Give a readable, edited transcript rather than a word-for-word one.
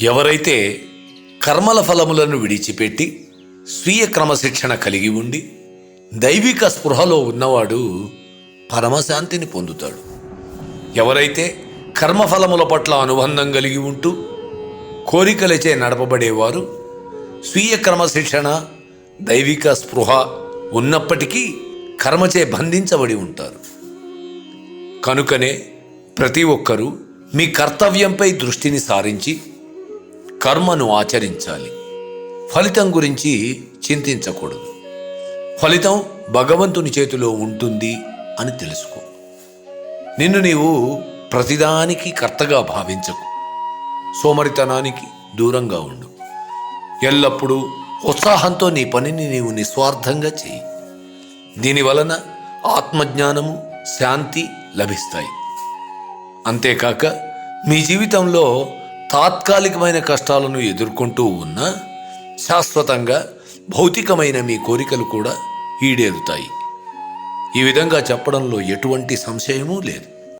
ఎవరైతే కర్మల ఫలములను విడిచిపెట్టి స్వీయ క్రమశిక్షణ కలిగి ఉండి దైవిక స్పృహలో ఉన్నవాడు పరమశాంతిని పొందుతాడు. ఎవరైతే కర్మఫలముల పట్ల అనుబంధం కలిగి ఉంటూ కోరికలచే నడపబడేవారు స్వీయ క్రమశిక్షణ దైవిక స్పృహ ఉన్నప్పటికీ కర్మచే బంధించబడి ఉంటారు. కనుకనే ప్రతి ఒక్కరూ మీ కర్తవ్యంపై దృష్టిని సారించి కర్మను ఆచరించాలి. ఫలితం గురించి చింతించకూడదు. ఫలితం భగవంతుని చేతిలో ఉంటుంది అని తెలుసుకో. నిన్ను నీవు ప్రతిదానికి కర్తగా భావించకు. సోమరితనానికి దూరంగా ఉండు. ఎల్లప్పుడూ ఉత్సాహంతో నీ పనిని నీవు నిస్వార్థంగా చేయి. దీనివలన ఆత్మజ్ఞానము, శాంతి లభిస్తాయి. అంతేకాక మీ జీవితంలో తాత్కాలికమైన కష్టాలను ఎదుర్కొంటూ ఉన్నా శాశ్వతంగా భౌతికమైన మీ కోరికలు కూడా ఈడేరుతాయి. ఈ విధంగా చెప్పడంలో ఎటువంటి సంశయమూ లేదు.